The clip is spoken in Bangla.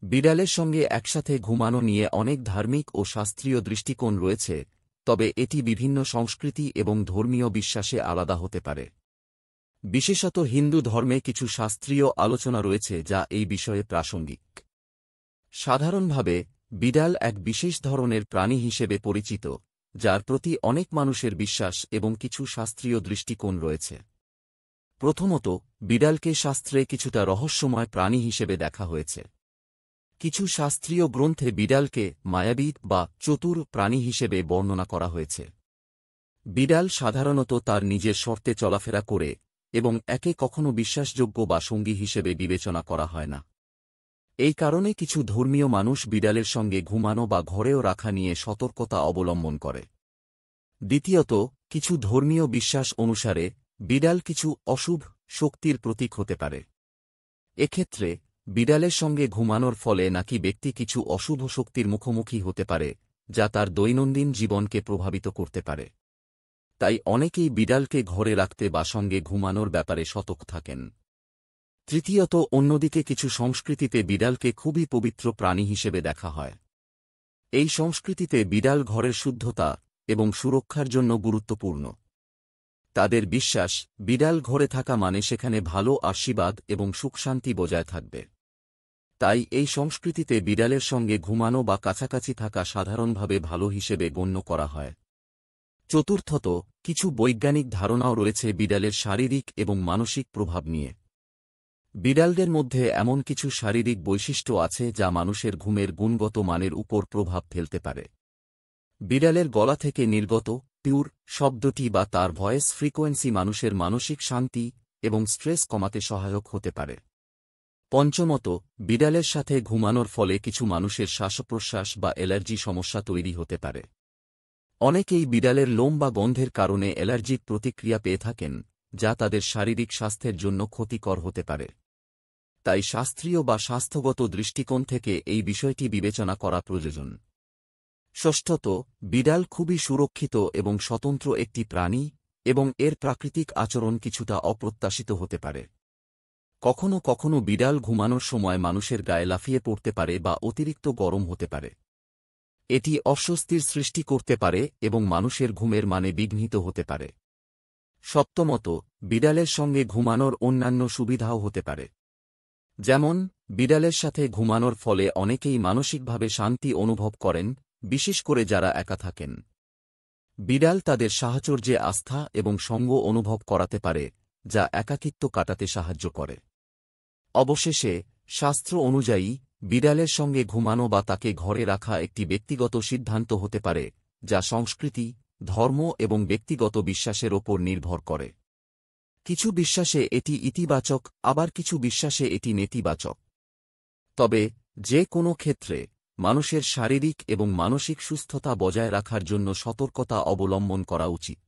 বিড়ালের সঙ্গে একসাথে ঘুমানো নিয়ে অনেক ধার্মিক ও শাস্ত্রীয় দৃষ্টিকোণ রয়েছে, তবে এটি বিভিন্ন সংস্কৃতি এবং ধর্মীয় বিশ্বাসে আলাদা হতে পারে। বিশেষত হিন্দু ধর্মে কিছু শাস্ত্রীয় আলোচনা রয়েছে যা এই বিষয়ে প্রাসঙ্গিক। সাধারণভাবে বিড়াল এক বিশেষ ধরনের প্রাণী হিসেবে পরিচিত, যার প্রতি অনেক মানুষের বিশ্বাস এবং কিছু শাস্ত্রীয় দৃষ্টিকোণ রয়েছে। প্রথমত, বিড়ালকে শাস্ত্রে কিছুটা রহস্যময় প্রাণী হিসেবে দেখা হয়েছে। কিছু শাস্ত্রীয় গ্রন্থে বিড়ালকে মায়াবী বা চতুর প্রাণী হিসেবে বর্ণনা করা হয়েছে। বিড়াল সাধারণত তার নিজের শর্তে চলাফেরা করে এবং একে কখনো বিশ্বাসযোগ্য বা সঙ্গী হিসেবে বিবেচনা করা হয় না। এই কারণে কিছু ধর্মীয় মানুষ বিড়ালের সঙ্গে ঘুমানো বা ঘরেও রাখা নিয়ে সতর্কতা অবলম্বন করে। দ্বিতীয়ত, কিছু ধর্মীয় বিশ্বাস অনুসারে বিড়াল কিছু অশুভ শক্তির প্রতীক হতে পারে। এক্ষেত্রে বিড়ালের সঙ্গে ঘুমানোর ফলে নাকি ব্যক্তি কিছু অশুভ শক্তির মুখোমুখি হতে পারে, যা তার দৈনন্দিন জীবনকে প্রভাবিত করতে পারে। তাই অনেকেই বিড়ালকে ঘরে রাখতে বা সঙ্গে ঘুমানোর ব্যাপারে সতর্ক থাকেন। তৃতীয়ত, অন্যদিকে কিছু সংস্কৃতিতে বিড়ালকে খুবই পবিত্র প্রাণী হিসেবে দেখা হয়। এই সংস্কৃতিতে বিড়াল ঘরের শুদ্ধতা এবং সুরক্ষার জন্য গুরুত্বপূর্ণ। তাদের বিশ্বাস, বিড়াল ঘরে থাকা মানে সেখানে ভালো আশীর্বাদ এবং সুখশান্তি বজায় থাকবে। তাই এই সংস্কৃতিতে বিড়ালের সঙ্গে ঘুমানো বা কাছাকাছি থাকা সাধারণভাবে ভালো হিসেবে গণ্য করা হয়। চতুর্থত, কিছু বৈজ্ঞানিক ধারণাও রয়েছে বিড়ালের শারীরিক এবং মানসিক প্রভাব নিয়ে। বিড়ালদের মধ্যে এমন কিছু শারীরিক বৈশিষ্ট্য আছে যা মানুষের ঘুমের গুণগত মানের উপর প্রভাব ফেলতে পারে। বিড়ালের গলা থেকে নির্গত পিউর শব্দটি বা তার ভয়েস ফ্রিকোয়েন্সি মানুষের মানসিক শান্তি এবং স্ট্রেস কমাতে সহায়ক হতে পারে। পঞ্চমত, বিড়ালের সাথে ঘুমানোর ফলে কিছু মানুষের শ্বাসপ্রশ্বাস বা অ্যালার্জি সমস্যা তৈরি হতে পারে। অনেকেই বিড়ালের লোম বা গন্ধের কারণে অ্যালার্জিক প্রতিক্রিয়া পেয়ে থাকেন, যা তাদের শারীরিক স্বাস্থ্যের জন্য ক্ষতিকর হতে পারে। তাই শাস্ত্রীয় বা স্বাস্থ্যগত দৃষ্টিকোণ থেকে এই বিষয়টি বিবেচনা করা প্রয়োজন। ষষ্ঠত, বিড়াল খুবই সুরক্ষিত এবং স্বতন্ত্র একটি প্রাণী এবং এর প্রাকৃতিক আচরণ কিছুটা অপ্রত্যাশিত হতে পারে। কখনো কখনো বিড়াল ঘুমানোর সময় মানুষের গায়ে লাফিয়ে পড়তে পারে বা অতিরিক্ত গরম হতে পারে। এটি অস্বস্তির সৃষ্টি করতে পারে এবং মানুষের ঘুমের মানে বিঘ্নিত হতে পারে। সপ্তমত, বিড়ালের সঙ্গে ঘুমানোর অন্যান্য সুবিধাও হতে পারে। যেমন, বিড়ালের সাথে ঘুমানোর ফলে অনেকেই মানসিকভাবে শান্তি অনুভব করেন, বিশেষ করে যারা একা থাকেন। বিড়াল তাদের সাহচর্যে আস্থা এবং সঙ্গ অনুভব করাতে পারে, যা একাকিত্ব কাটাতে সাহায্য করে। অবশেষে, শাস্ত্র অনুযায়ী বিড়ালের সঙ্গে ঘুমানো বা তাকে ঘরে রাখা একটি ব্যক্তিগত সিদ্ধান্ত হতে পারে, যা সংস্কৃতি, ধর্ম এবং ব্যক্তিগত বিশ্বাসের ওপর নির্ভর করে। কিছু বিশ্বাসে এটি ইতিবাচক, আবার কিছু বিশ্বাসে এটি নেতিবাচক। তবে যে কোনো ক্ষেত্রে মানুষের শারীরিক এবং মানসিক সুস্থতা বজায় রাখার জন্য সতর্কতা অবলম্বন করা উচিত।